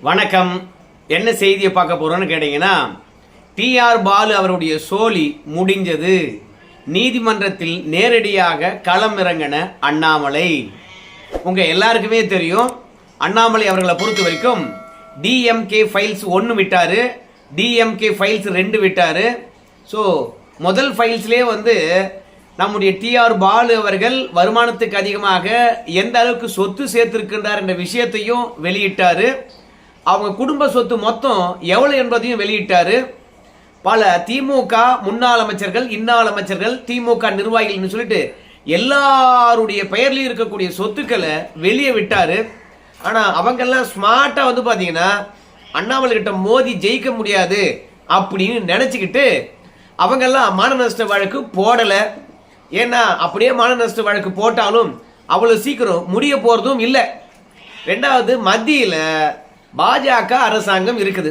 வணக்கம். என்ன செய்தியை பார்க்க போறோம்னு கேட்டீங்கன்னா, டிஆர் பாலு அவருடைய சோலி முடிஞ்சது. நீதிமன்றத்தில் நேரடியாக களமிறங்கின அண்ணாமலை. உங்க எல்லாருக்குமே தெரியும், அண்ணாமலை அவர்களை பொறுத்த வரைக்கும் டிஎம்கே ஃபைல்ஸ் 1 விட்டாரு, டிஎம்கே ஃபைல்ஸ் 2 விட்டாரு. ஸோ முதல் ஃபைல்ஸ்லேயே நம்முடைய டிஆர் பாலு அவர்கள் வருமானத்துக்கு அதிகமாக எந்த அளவுக்கு சொத்து சேர்த்திருக்கின்றார் என்ற விஷயத்தையும் வெளியிட்டாரு. அவங்க குடும்ப சொத்து மொத்தம் எவ்வளவு என்பதையும் வெளியிட்டாரு. பல திமுக முன்னாள் அமைச்சர்கள், இன்னாள் அமைச்சர்கள், திமுக நிர்வாகிகள் சொல்லிட்டு எல்லாருடைய பெயர்லையும் இருக்கக்கூடிய சொத்துக்களை வெளியே விட்டாரு. ஆனா அவங்கெல்லாம் ஸ்மார்ட்டா பாத்தீங்கன்னா அண்ணாமலை கிட்ட மோதி ஜெயிக்க முடியாது அப்படின்னு நினைச்சுக்கிட்டு அவங்கெல்லாம் மான நஷ்ட வழக்கு போடல. ஏன்னா அப்படியே மான நஷ்ட வழக்கு போட்டாலும் அவ்வளவு சீக்கிரம் முடிய போறதும் இல்லை. ரெண்டாவது, மத்தியில பாஜக அரசாங்கம் இருக்குது.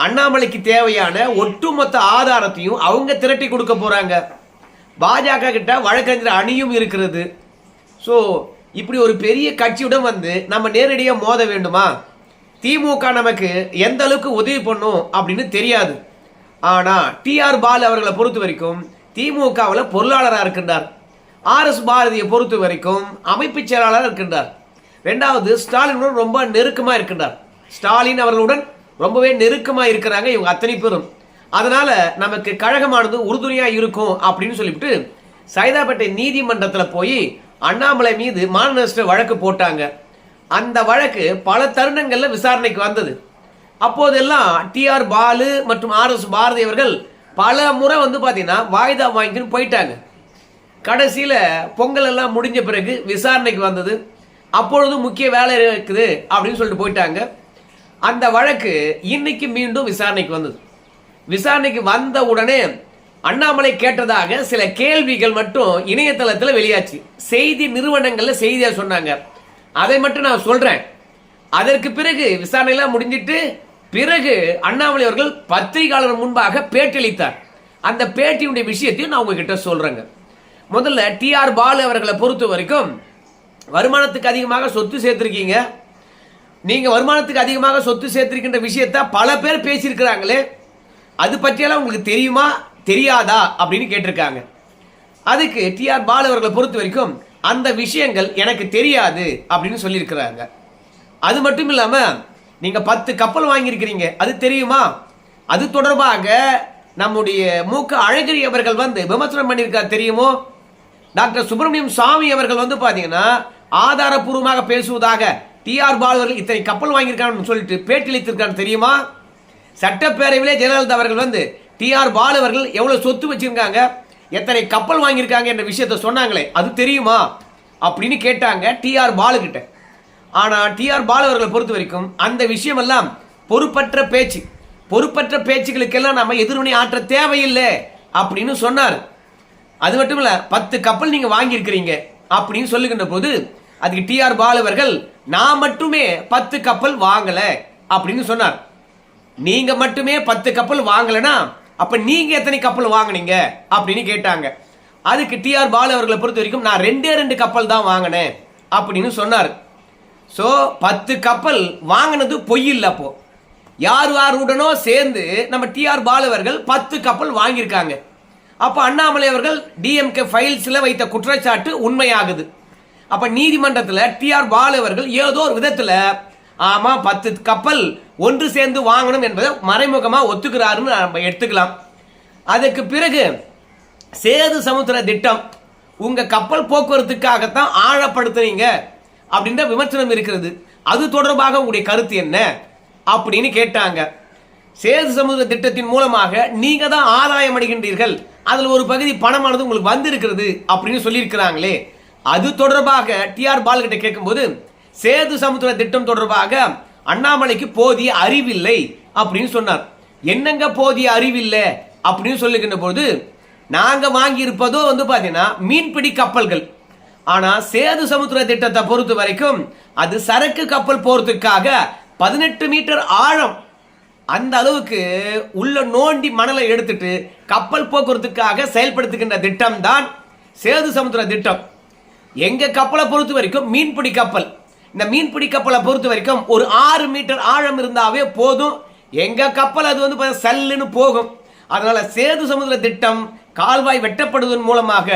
அண்ணாமலைக்கு தேவையான ஒட்டுமொத்த ஆதாரத்தையும் அவங்க திரட்டி கொடுக்க போறாங்க. பாஜக கிட்ட வழக்கறிஞர் அணியும் இருக்கிறது. ஸோ இப்படி ஒரு பெரிய கட்சியுடன் நம்ம நேரடியாக மோத வேண்டுமா? திமுக நமக்கு எந்த அளவுக்கு உதவி பண்ணும் அப்படின்னு தெரியாது. ஆனா டிஆர் பாலு அவர்களை பொறுத்த வரைக்கும் திமுகவில் பொருளாளராக இருக்கின்றார். RS பாரதியை பொறுத்த வரைக்கும் அமைப்பு செயலாளர் இருக்கின்றார். ரெண்டாவது, ஸ்டாலினுடன் ரொம்ப நெருக்கமா இருக்கின்றார். ஸ்டாலின் அவர்களுடன் ரொம்பவே நெருக்கமா இருக்கிறாங்க இவங்க அத்தனை பேரும். அதனால நமக்கு கழகமானது உறுதுணையா இருக்கும் அப்படின்னு சொல்லிவிட்டு சைதாப்பேட்டை நீதிமன்றத்தில் போய் அண்ணாமலை மீது மான நஷ்ட வழக்கு போட்டாங்க. அந்த வழக்கு பல தருணங்கள்ல விசாரணைக்கு வந்தது. அப்போதெல்லாம் டிஆர் பாலு மற்றும் RS பாரதி அவர்கள் பல முறை பாத்தீங்கன்னா வாய்தா வாங்கின்னு போயிட்டாங்க. கடைசியில பொங்கல் எல்லாம் முடிஞ்ச பிறகு விசாரணைக்கு வந்தது. அப்பொழுது முக்கிய வேலை இருக்குது அப்படின்னு சொல்லிட்டு போயிட்டாங்க. அந்த வழக்கு இன்னைக்கு மீண்டும் விசாரணைக்கு வந்தது. விசாரணைக்கு வந்த உடனே அண்ணாமலை கேட்டதாக சில கேள்விகள் மட்டும் இணையதளத்தில் வெளியாச்சு. செய்தி நிறுவனங்கள்ல செய்தியா சொன்னாங்க. அதை மட்டும் நான் சொல்றேன். அதற்கு பிறகு விசாரணையெல்லாம் முடிஞ்சிட்டு பிறகு அண்ணாமலை அவர்கள் பத்திரிகையாளர் முன்பாக பேட்டியளித்தார். அந்த பேட்டியுடைய விஷயத்தையும் நான் உங்ககிட்ட சொல்றேங்க. முதல்ல டிஆர் பாலு அவர்களை பொறுத்த வரைக்கும் வருமானத்துக்கு அதிகமாக சொத்து சேர்த்திருக்கீங்க. நீங்க வருமானத்துக்கு அதிகமாக சொத்து சேர்த்திருக்கின்ற விஷயத்த பல பேர் பேசியிருக்கிறாங்களே, அது பற்றியெல்லாம் உங்களுக்கு தெரியுமா தெரியாதா அப்படின்னு கேட்டிருக்காங்க. அதுக்கு டிஆர் பாலு அவர்களை பொறுத்த வரைக்கும் அந்த விஷயங்கள் எனக்கு தெரியாது அப்படின்னு சொல்லியிருக்கிறாங்க. அது மட்டும் இல்லாம நீங்க 10 கப்பல் வாங்கியிருக்கிறீங்க, அது தெரியுமா? அது தொடர்பாக நம்முடைய மூக்க அழகிரி அவர்கள் விமர்சனம் பண்ணியிருக்கார், தெரியுமோ? டாக்டர் சுப்பிரமணியம் சாமி அவர்கள் பாத்தீங்கன்னா ஆதாரப்பூர்வமாக பேசுவதாக டிஆர் பாலு அவர்கள் இத்தனை கப்பல் வாங்கியிருக்காங்க சொல்லிட்டு பேட்டியளித்திருக்காங்க, தெரியுமா? சட்டப்பேரவையிலே ஜெயலலிதா அவர்கள் டிஆர் பாலு அவர்கள் எவ்வளவு சொத்து வச்சிருக்காங்க, எத்தனை கப்பல் வாங்கியிருக்காங்க என்ற விஷயத்தை சொன்னாங்களே, அது தெரியுமா அப்படின்னு கேட்டாங்க டிஆர் பாலு கிட்ட. ஆனா டிஆர் பாலு அவர்களை பொறுத்த வரைக்கும் அந்த விஷயம் எல்லாம் பொறுப்பற்ற பேச்சு. பொறுப்பற்ற பேச்சுகளுக்கெல்லாம் நம்ம எதிர்வினை ஆற்ற தேவையில்லை அப்படின்னு சொன்னார். அது மட்டும் இல்ல, 10 கப்பல் நீங்க வாங்கியிருக்கிறீங்க அப்படின்னு சொல்லுகின்ற போது அதுக்கு டிஆர் பாலு அவர்கள் நான் மட்டுமே 10 கப்பல் வாங்கல அப்படின்னு சொன்னார். நீங்க மட்டுமே 10 கப்பல் வாங்கலனா அப்ப நீங்க எத்தனை கப்பல் வாங்கினீங்க அப்படின்னு கேட்டாங்க. அதுக்கு டிஆர் பாலு அவர்களை பொறுத்த வரைக்கும் நான் 2 கப்பல் தான் வாங்கினேன் அப்படின்னு சொன்னார். சோ 10 கப்பல் வாங்கினது பொய் இல்ல. அப்போ யாருடனோ சேர்ந்து நம்ம டிஆர் பாலு அவர்கள் 10 கப்பல் வாங்கியிருக்காங்க. அப்ப அண்ணாமலை அவர்கள் டிஎம்கே ஃபைல்ஸ்ல வைத்த குற்றச்சாட்டு உண்மையாகுது. அப்ப நீதிமன்றத்தில் டிஆர் பாலு அவர்கள் ஏதோ ஒரு விதத்துல ஆமா 10 கப்பல் ஒன்று சேர்ந்து வாங்கணும் என்பதை மறைமுகமா ஒத்துக்கிறாருன்னு நம்ம எடுத்துக்கலாம். அதுக்கு பிறகு சேது சமுத்திர திட்டம் உங்க கப்பல் போக்குவரத்துக்காகத்தான் ஆழப்படுத்துறீங்க அப்படின்ற விமர்சனம் இருக்கிறது. அது தொடர்பாக உங்களுடைய கருத்து என்ன அப்படின்னு கேட்டாங்க. சேது சமுத்திர திட்டத்தின் மூலமாக நீங்க தான் ஆதாயம் அடைகின்றீர்கள், அதுல ஒரு பகுதி பணமானது உங்களுக்கு வந்திருக்கிறது அப்படின்னு சொல்லியிருக்கிறாங்களே, அது தொடர்பாக டிஆர் பாலு கிட்ட கேட்கும்போது சேது சமுத்திர திட்டம் தொடர்பாக அண்ணாமலைக்கு போதிய அறிவில்லை அப்படின்னு சொன்னார். என்னங்க போதிய அறிவில்லை அப்படின்னு சொல்லுகின்ற போது நாங்க வாங்கி இருப்பதோ பாத்தீங்கன்னா மீன்பிடி கப்பல்கள். ஆனா சேது சமுத்திர திட்டத்தை பொறுத்த வரைக்கும் அது சரக்கு கப்பல் போறதுக்காக 18 மீட்டர் ஆழம், அந்த அளவுக்கு உள்ள நோண்டி மணலை எடுத்துட்டு கப்பல் போக்குவரத்துக்காக செயல்படுத்துகின்ற திட்டம் தான் சேது சமுத்திர திட்டம். எங்க கப்பலை பொறுத்த வரைக்கும் மீன்பிடி கப்பல். இந்த மீன்பிடி கப்பலை பொறுத்த வரைக்கும் ஒரு 6 மீட்டர் ஆழம் இருந்தாவே போதும். எங்க கப்பல் அது வந்து சல்லுன்னு போகும். அதனால சேது சமுத்திர திட்டம் கால்வாய் வெட்டப்படுவதன் மூலமாக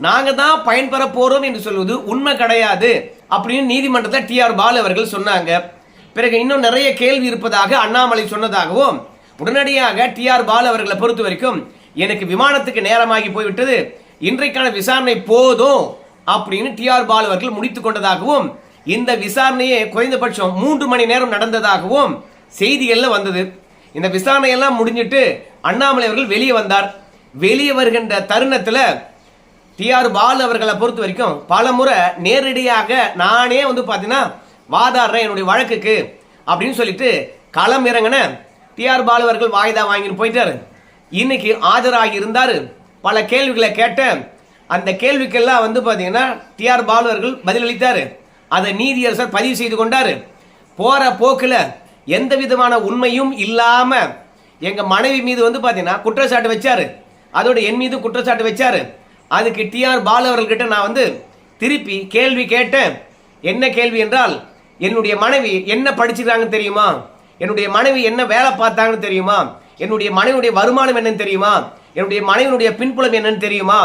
நாங்க தான் பயன்பெற போறோம் என்று சொல்வது உண்மை கிடையாது அப்படின்னு நீதிமன்றத்தில் டிஆர் பாலு அவர்கள் சொன்னாங்க. பிறகு இன்னும் நிறைய கேள்வி இருப்பதாக அண்ணாமலை சொன்னதாகவும் உடனடியாக டிஆர் பாலு அவர்களை பொறுத்த வரைக்கும் எனக்கு விமானத்துக்கு நேரமாகி போய்விட்டது, இன்றைக்கான விசாரணை போதும் அப்படின்னு டிஆர் பாலு அவர்கள் முடித்துக் கொண்டதாகவும் இந்த விசாரணையே குறைந்தபட்சம் 3 மணி நேரம் நடந்ததாகவும் செய்திகள்ல வந்தது. இந்த விசாரணையெல்லாம் முடிஞ்சிட்டு அண்ணாமலை அவர்கள் வெளியே வந்தார். வெளியே வருகின்ற தருணத்துல டிஆர் பாலு அவர்களை பொறுத்த வரைக்கும் பல முறை நேரடியாக நானே வந்து பாத்தீங்கன்னா வாதாடுறேன் என்னுடைய வழக்குக்கு அப்படின்னு சொல்லிட்டு களம் இறங்கின டிஆர் பாலு அவர்கள் வாய்தா வாங்கிட்டு போயிட்டாரு. இன்னைக்கு ஆஜராகி இருந்தாரு. பல கேள்விகளை கேட்ட அந்த கேள்விக்கெல்லாம் வந்து பாத்தீங்கன்னா டிஆர் பாலு அவர்கள் பதிலளித்தாரு. அதை நீதியரசர் பதிவு செய்து கொண்டாரு. போற போக்குல எந்த விதமான உண்மையும் இல்லாம எங்க மனைவி மீது வந்து பாத்தீங்கன்னா குற்றச்சாட்டு வச்சாரு. அதோட என் மீது குற்றச்சாட்டு வச்சாரு. அதுக்கு டிஆர் பாலு அவர்கள்கிட்ட நான் வந்து திருப்பி கேள்வி கேட்டேன். என்ன கேள்வி என்றால், என்னுடைய மனைவி என்ன படிச்சிருக்காங்கன்னு தெரியுமா, என்னுடைய மனைவி என்ன வேலை பார்த்தாங்கன்னு தெரியுமா, என்னுடைய மனைவியுடைய வருமானம் என்னன்னு தெரியுமா, என்னுடைய மனைவியுடைய பின்புலம் என்னன்னு தெரியுமா,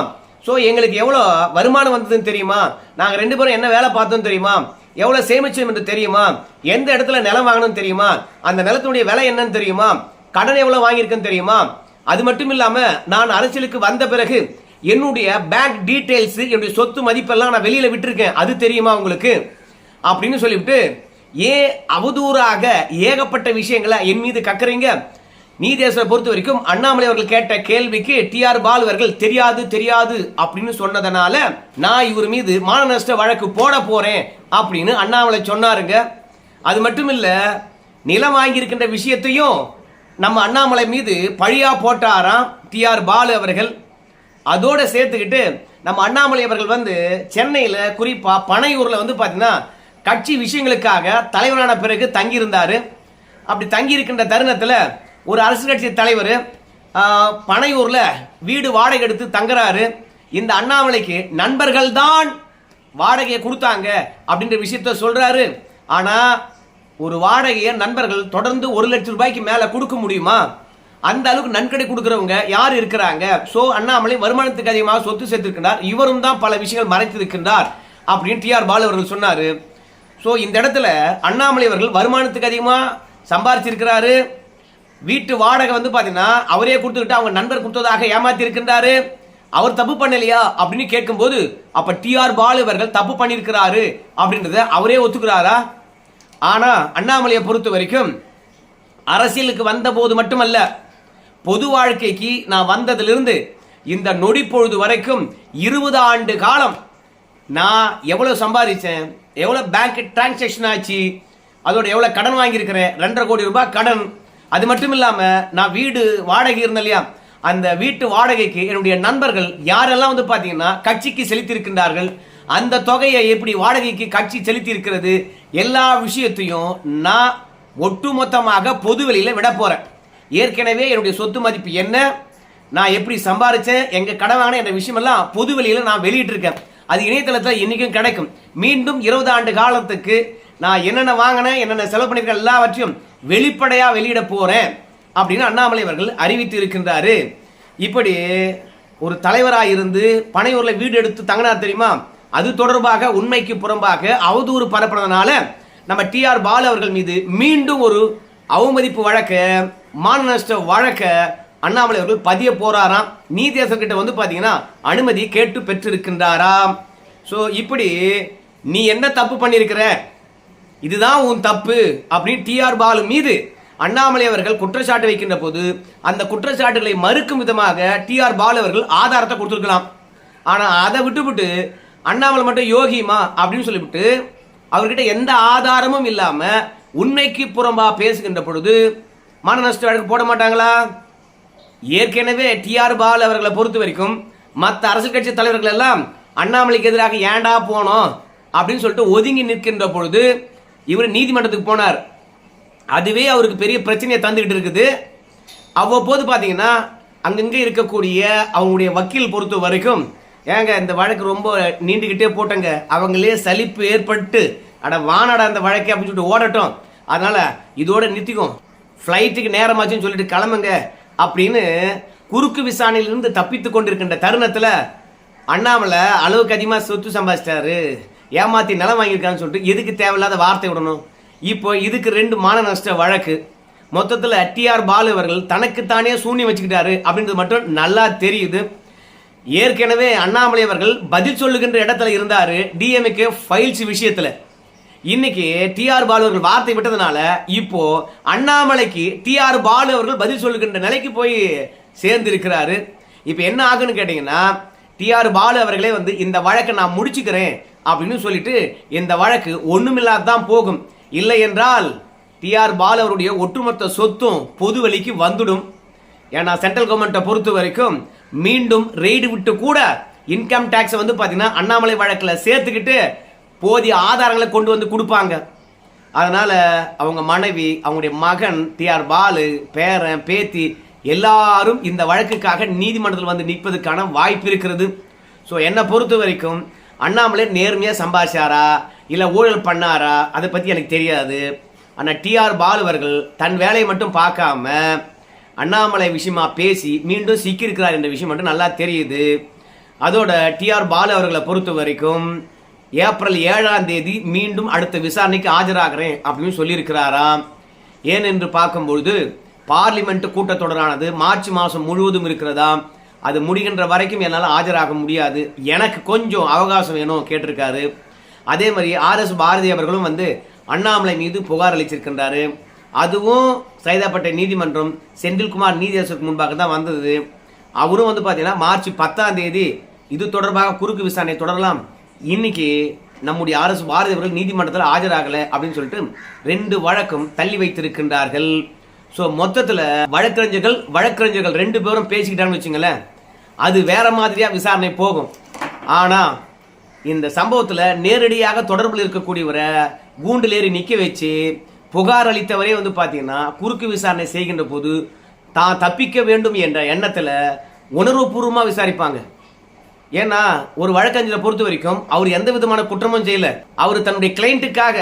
ஸோ எங்களுக்கு எவ்வளோ வருமானம் வந்ததுன்னு தெரியுமா, நாங்கள் 2 பேரும் என்ன வேலை பார்த்தோம் தெரியுமா, எவ்வளோ சேமிச்சோம் என்று தெரியுமா, எந்த இடத்துல நிலம் வாங்கணும்னு தெரியுமா, அந்த நிலத்தினுடைய விலை என்னன்னு தெரியுமா, கடன் எவ்வளோ வாங்கியிருக்குன்னு தெரியுமா, அது மட்டும் இல்லாம நான் அரசியலுக்கு வந்த பிறகு என்னுடைய பேங்க் டீடைல்ஸ் என்னுடைய சொத்து மதிப்பெல்லாம் நான் வெளியில விட்டுருக்கேன், அது தெரியுமா உங்களுக்கு அப்படின்னு சொல்லிவிட்டு அவதூறாக ஏகப்பட்ட விஷயங்களை என் மீது கக்கறீங்க. நீதியரசரை பொறுத்த வரைக்கும் அண்ணாமலை அவர்கள் கேட்ட கேள்விக்கு டிஆர் பாலு அவர்கள் தெரியாது தெரியாது அப்படின்னு சொன்னதனால நான் இவர் மீது மான நஷ்ட வழக்கு போட போறேன் அப்படின்னு அண்ணாமலை சொன்னாருங்க. அது மட்டும் இல்ல, நிலம் வாங்கியிருக்கின்ற விஷயத்தையும் நம்ம அண்ணாமலை மீது பழியா போட்டாராம் டிஆர் பாலு அவர்கள். அதோட சேர்த்துக்கிட்டு நம்ம அண்ணாமலை அவர்கள் வந்து சென்னையில் குறிப்பா பனையூர்ல வந்து பாத்தீங்கன்னா கட்சி விஷயங்களுக்காக தலைவரான பிறகு தங்கியிருந்தாரு. அப்படி தங்கி இருக்கின்ற தருணத்துல ஒரு அரசியல் கட்சி தலைவர் பனையூர்ல வீடு வாடகை எடுத்து தங்குறாரு. இந்த அண்ணாமலைக்கு நண்பர்கள் தான் வாடகையை கொடுத்தாங்க அப்படின்ற விஷயத்த சொல்றாரு. ஆனா ஒரு வாடகையை நண்பர்கள் தொடர்ந்து 1 லட்சம் ரூபாய்க்கு மேல கொடுக்க முடியுமா? அந்த அளவுக்கு நன்கொடை கொடுக்கிறவங்க யார் இருக்கிறாங்க? சோ அண்ணாமலை வருமானத்துக்கு அதிகமாக சொத்து சேர்த்திருக்கிறார், இவரும் தான் பல விஷயங்கள் மறைத்திருக்கின்றார் அப்படின்னு டிஆர் பாலு அவர்கள் சொன்னாரு. சோ இந்த இடத்துல அண்ணாமலை அவர்கள் வருமானத்துக்கு அதிகமா சம்பாதிச்சிருக்கிறாரு. வீட்டு வாடகை வந்து பாத்தீங்கன்னா அவரே கொடுத்துக்கிட்டு அவங்க நண்பர் கொடுத்ததாக ஏமாத்தி இருக்கின்றாரு. அவர் தப்பு பண்ணலையா அப்படின்னு கேட்கும்போது அப்ப டிஆர் பாலு அவர்கள் தப்பு பண்ணியிருக்கிறாரு அப்படின்றத அவரே ஒத்துக்கிறாரா? ஆனா அண்ணாமலையை பொறுத்த வரைக்கும் அரசியலுக்கு வந்த போது மட்டுமல்ல, பொது வாழ்க்கைக்கு நான் வந்ததிலிருந்து இந்த நொடி பொழுது வரைக்கும் 20 ஆண்டு காலம் நான் எவ்வளவு சம்பாதிச்சேன், எவ்வளவு பேங்க் டிரான்சாக்ஷன் ஆச்சு, அதோட எவ்வளவு கடன் வாங்கியிருக்கிறேன், 2.5 கோடி ரூபாய் கடன். அது மட்டும் இல்லாம நான் வீடு வாடகை இருந்தேன் இல்லையா, அந்த வீட்டு வாடகைக்கு என்னுடைய நண்பர்கள் யாரெல்லாம் வந்து பாத்தீங்கன்னா கட்சிக்கு செலுத்தி இருக்கின்றார்கள், அந்த தொகையை எப்படி வாடகைக்கு கட்சி செலுத்தி இருக்கிறது, எல்லா விஷயத்தையும் நான் ஒட்டுமொத்தமாக பொது வெளியில விட போறேன். ஏற்கனவே என்னுடைய சொத்து மதிப்பு என்ன, நான் எப்படி சம்பாதிச்சேன், எங்க கடன் வாங்கின என்ற விஷயம் எல்லாம் பொது வெளியில நான் வெளியிட்டு இருக்கேன். அது இணையதளத்தில் இன்னைக்கும் கிடைக்கும். மீண்டும் 20 ஆண்டு காலத்துக்கு நான் என்னென்ன வாங்கினேன், என்னென்ன செலவு பண்ணிருக்கேன் எல்லாவற்றையும் வெளிப்படையா வெளியிட போறேன் அப்படின்னு அண்ணாமலை அவர்கள் அறிவித்து இருக்கின்றாரு. இப்படி ஒரு தலைவராக இருந்து பனையூர்ல வீடு எடுத்து தங்கினார் தெரியுமா, அது தொடர்பாக உண்மைக்கு புறம்பாக அவதூறு பரப்புறதுனால நம்ம டிஆர் பாலு அவர்கள் மீது மீண்டும் ஒரு அவமதிப்பு வழக்க, மான நஷ்ட வழக்க அண்ணாமலை அவர்கள் பதிய போறாராம். நீதியரசர் கிட்ட வந்து பாத்தீங்கன்னா அனுமதி கேட்டு பெற்றிருக்கின்றாராம். சோ இப்படி நீ என்ன தப்பு பண்ணிருக்கிற, இதுதான் உன் தப்பு அப்படின்னு டிஆர் பாலு மீது அண்ணாமலை அவர்கள் குற்றச்சாட்டு வைக்கின்ற போது அந்த குற்றச்சாட்டுகளை மறுக்கும் விதமாக டிஆர் பாலு அவர்கள் ஆதாரத்தை கொடுத்திருக்கலாம். ஆனா அதை விட்டுவிட்டு அண்ணாமலை மட்டும் யோகிமா அப்படின்னு சொல்லிவிட்டு அவர்கிட்ட எந்த ஆதாரமும் இல்லாம உண்மைக்கு புறம்பா பேசுகின்ற பொழுது மான நஷ்ட வழக்கு போட மாட்டாங்களா? ஏற்கனவே டிஆர் பாலு அவர்களை பொறுத்த வரைக்கும் மற்ற அரசியல் கட்சி தலைவர்கள் எல்லாம் அண்ணாமலைக்கு எதிராக ஏண்டா போனோம் அப்படின்னு சொல்லிட்டு ஒதுங்கி நிற்கின்ற பொழுது இவர் நீதிமன்றத்துக்கு போனார். அதுவே அவருக்கு பெரிய பிரச்சனையை தந்துகிட்டு இருக்குது. அவ்வப்போது பாத்தீங்கன்னா அங்கங்க இருக்கக்கூடிய அவங்களுடைய வக்கீல் பொறுத்த வரைக்கும், ஏங்க இந்த வழக்கு ரொம்ப நீண்டுகிட்டே போட்டங்க, அவங்களே சலிப்பு ஏற்பட்டு அட வானாடா அந்த வழக்கே அப்படின்னு சொல்லிட்டு ஓடட்டும், அதனால இதோட நிறுத்திக்கும், ஃப்ளைட்டுக்கு நேரமாச்சுன்னு சொல்லிட்டு கிளம்புங்க அப்படின்னு குறுக்கு விசாரணையிலிருந்து தப்பித்து கொண்டிருக்கின்ற தருணத்தில் அண்ணாமலை அளவுக்கு அதிகமாக சொத்து சம்பாதிச்சிட்டாரு, ஏமாத்தி நிலம் வாங்கியிருக்கான்னு சொல்லிட்டு எதுக்கு தேவையில்லாத வார்த்தை விடணும். இப்போ இதுக்கு 2 மான நஷ்ட வழக்கு. மொத்தத்தில் டிஆர் பாலு அவர்கள் தனக்குத்தானே சூன்யம் வச்சுக்கிட்டாரு அப்படின்றது மட்டும் நல்லா தெரியுது. ஏற்கனவே அண்ணாமலை அவர்கள் பதில் சொல்லுகின்ற இடத்துல இருந்தாரு டிஎம்கே ஃபைல்ஸ் விஷயத்துல. இன்னைக்கு டிஆர் பாலு அவர்கள் வார்த்தை விட்டதுனால இப்போ அண்ணாமலைக்கு டிஆர் பாலு அவர்கள் பதில் சொல்லுகின்ற நிலைக்கு போய் சேர்ந்து இருக்கிறாரு. இப்போ என்ன ஆகுன்னு கேட்டீங்கன்னா, டிஆர் பாலு அவர்களே வந்து இந்த வழக்கை நான் முடிச்சுக்கிறேன் அப்படின்னு சொல்லிட்டு இந்த வழக்கு ஒண்ணுமில்லாதான் போகும். இல்லை என்றால் டிஆர் பாலு அவருடைய ஒட்டுமொத்த சொத்தும் பொது வழிக்கு வந்துடும். ஏன்னா சென்ட்ரல் கவர்மெண்ட்டை பொறுத்த வரைக்கும் மீண்டும் ரெய்டு விட்டு கூட இன்கம் டாக்ஸ் வந்து பார்த்தீங்கன்னா அண்ணாமலை வழக்கில் சேர்த்துக்கிட்டு போதிய ஆதாரங்களை கொண்டு வந்து கொடுப்பாங்க. அதனால அவங்க மனைவி, அவங்களுடைய மகன் டிஆர் பாலு, பேரன், பேத்தி எல்லாரும் இந்த வழக்குக்காக நீதிமன்றத்தில் வந்து நிற்பதுக்கான வாய்ப்பு இருக்கிறது. ஸோ என்னை பொறுத்த வரைக்கும் அண்ணாமலை நேர்மையாக சம்பாதிச்சாரா இல்லை ஊழல் பண்ணாரா அதை பற்றி எனக்கு தெரியாது. ஆனால் டிஆர் பாலு அவர்கள் தன் வேலையை மட்டும் பார்க்காம அண்ணாமலை விஷயமா பேசி மீண்டும் சிக்கியிருக்கிறார் என்ற விஷயம் மட்டும் நல்லா தெரியுது. அதோட டிஆர் பாலு அவர்களை பொறுத்த வரைக்கும் ஏப்ரல் 7ஆம் தேதி மீண்டும் அடுத்த விசாரணைக்கு ஆஜராகிறேன் அப்படின்னு சொல்லியிருக்கிறாராம். ஏனென்று பார்க்கும்பொழுது பார்லிமெண்ட் கூட்டத்தொடரானது மார்ச் மாதம் முழுவதும் இருக்கிறதா, அது முடிகின்ற வரைக்கும் என்னால் ஆஜராக முடியாது, எனக்கு கொஞ்சம் அவகாசம் வேணும் கேட்டிருக்காரு. அதே மாதிரி RS பாரதி அவர்களும் வந்து அண்ணாமலை மீது புகார் அளிச்சிருக்கின்றாரு. அதுவும் சைதாப்பேட்டை நீதிமன்றம் செந்தில்குமார் நீதியரசருக்கு முன்பாக தான் வந்தது. அவரும் வந்து பார்த்தீங்கன்னா மார்ச் 10ஆம் தேதி இது தொடர்பாக குறுக்கு விசாரணை தொடரலாம். இன்னைக்கு நம்முடைய RS பாரதி அவர்கள் நீதிமன்றத்தில் ஆஜராகலை அப்படின்னு சொல்லிட்டு 2 வழக்கும் தள்ளி வைத்திருக்கின்றார்கள். ஸோ மொத்தத்தில் வழக்கறிஞர்கள் 2 பேரும் பேசிக்கிட்டாங்கன்னு வச்சுங்களேன், அது வேற மாதிரியா விசாரணை போகும். ஆனால் இந்த சம்பவத்தில் நேரடியாக தொடர்பில் இருக்கக்கூடியவரை கூண்டிலேறி நிற்க வச்சு புகார் அளித்தவரே வந்து பார்த்தீங்கன்னா குறுக்கு விசாரணை செய்கின்ற போது தான் தப்பிக்க வேண்டும் என்ற எண்ணத்தில் உணர்வுபூர்வமாக விசாரிப்பாங்க. ஏன்னா ஒரு வழக்கறிஞரை பொறுத்த வரைக்கும் அவர் எந்த விதமான குற்றமும் செய்யல. அவர் தன்னுடைய கிளைண்ட்டுக்காக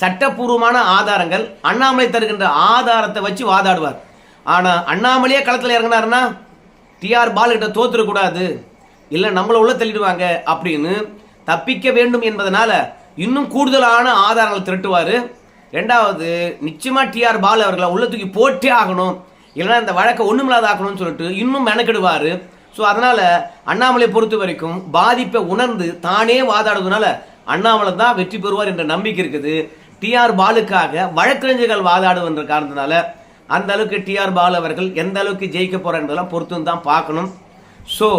சட்டப்பூர்வமான ஆதாரங்கள், அண்ணாமலை தருகின்ற ஆதாரத்தை வச்சு வாதாடுவார். ஆனால் அண்ணாமலையே களத்தில் இறங்கினாருன்னா டிஆர் பாலு கிட்ட தோத்துடக்கூடாது, இல்லை நம்மளை உள்ள தள்ளிடுவாங்க அப்படின்னு தப்பிக்க வேண்டும் என்பதனால இன்னும் கூடுதலான ஆதாரங்கள் திரட்டுவார். 2வது நிச்சயமா டிஆர் பாலு அவர்களை உள்ள தூக்கி போட்டே ஆகணும், இல்லைன்னா இந்த வழக்கை ஒண்ணுமில்லாத ஆகணும்னு சொல்லிட்டு இன்னும் மெனக்கெடுவார். ஸோ அதனால அண்ணாமலை பொறுத்த வரைக்கும் பாதிப்பை உணர்ந்து தானே வாதாடுவதனால அண்ணாமலை தான் வெற்றி பெறுவார் என்ற நம்பிக்கை இருக்குது. டிஆர் பாலுக்காக வழக்கறிஞர்கள் வாதாடுவன்ற காரணத்தினால அந்த அளவுக்கு டிஆர் பாலு அவர்கள் எந்த அளவுக்கு ஜெயிக்க போறார் என்பதெல்லாம் பொறுத்து தான் பார்க்கணும். ஸோ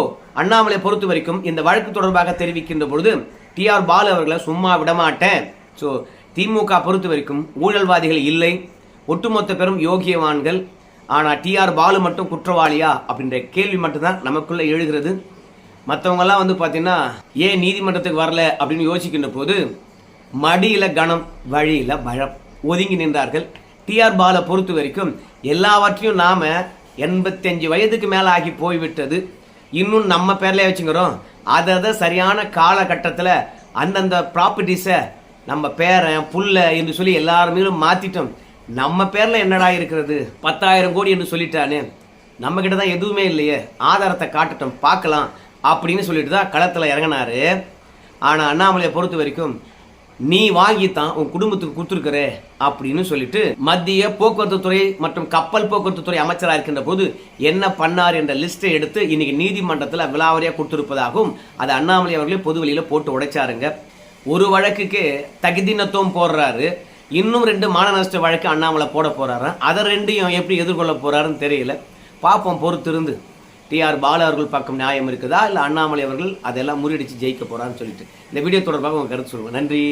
அண்ணாமலை பொறுத்த வரைக்கும் இந்த வழக்கு தொடர்பாக தெரிவிக்கின்ற பொழுது டிஆர் பாலு அவர்களை சும்மா விடமாட்டேன். ஸோ திமுக பொறுத்த வரைக்கும் ஊழல்வாதிகள் இல்லை, ஒட்டுமொத்த பெரும் யோகியவான்கள். ஆனால் டிஆர் பாலு மட்டும் குற்றவாளியா அப்படின்ற கேள்வி மட்டும்தான் நமக்குள்ள எழுகிறது. மற்றவங்கெல்லாம் வந்து பார்த்தீங்கன்னா ஏன் நீதிமன்றத்துக்கு வரல அப்படின்னு யோசிக்கின்ற போது மடியில கணம் வழியில பழம் ஒதுங்கி நின்றார்கள். டிஆர் பாலை பொறுத்த வரைக்கும் எல்லாவற்றையும் நாம 85 வயதுக்கு மேலே ஆகி போய்விட்டது, இன்னும் நம்ம பேர்ல வச்சுக்கிறோம். அதை சரியான காலகட்டத்தில் அந்தந்த ப்ராப்பர்ட்டிஸை நம்ம பேரன் புல்ல என்று சொல்லி எல்லாருமே மாத்திட்டோம். நம்ம பேர்ல என்னடா இருக்கிறது, 10,000 கோடி என்று சொல்லிட்டானே, நம்ம கிட்ட தான் எதுவுமே இல்லையே, ஆதாரத்தை காட்டட்டும் பார்க்கலாம் அப்படின்னு சொல்லிட்டு தான் களத்தில் இறங்கினாரு. ஆனால் அண்ணாமலையை பொறுத்த வரைக்கும் நீ வாங்கித்தான் உன் குடும்பத்துக்கு கொடுத்துருக்கிற அப்படின்னு சொல்லிட்டு மத்திய போக்குவரத்து துறை மற்றும் கப்பல் போக்குவரத்து துறை அமைச்சராக இருக்கின்ற போது என்ன பண்ணார் என்ற லிஸ்ட்டை எடுத்து இன்னைக்கு நீதிமன்றத்தில் விலாவரியாக கொடுத்துருப்பதாகவும் அதை அண்ணாமலை அவர்களே பொது வெளியில் போட்டு உடைச்சாருங்க. ஒரு வழக்குக்கு தகுதினத்துவம் போடுறாரு, இன்னும் 2 மான நஷ்ட வழக்கு அண்ணாமலை போட போறாரு. அதை 2ஐயும் எப்படி எதிர்கொள்ள போறாருன்னு தெரியல, பார்ப்போம் பொறுத்திருந்து. டிஆர் பாலு அவர்கள் பக்கம் நியாயம் இருக்குதா இல்லை அண்ணாமலை அவர்கள் அதெல்லாம் முறியடிச்சு ஜெயிக்க போறான்னு சொல்லிட்டு இந்த வீடியோ தொடர்பாக உங்க கருத்து சொல்லுங்க. நன்றி.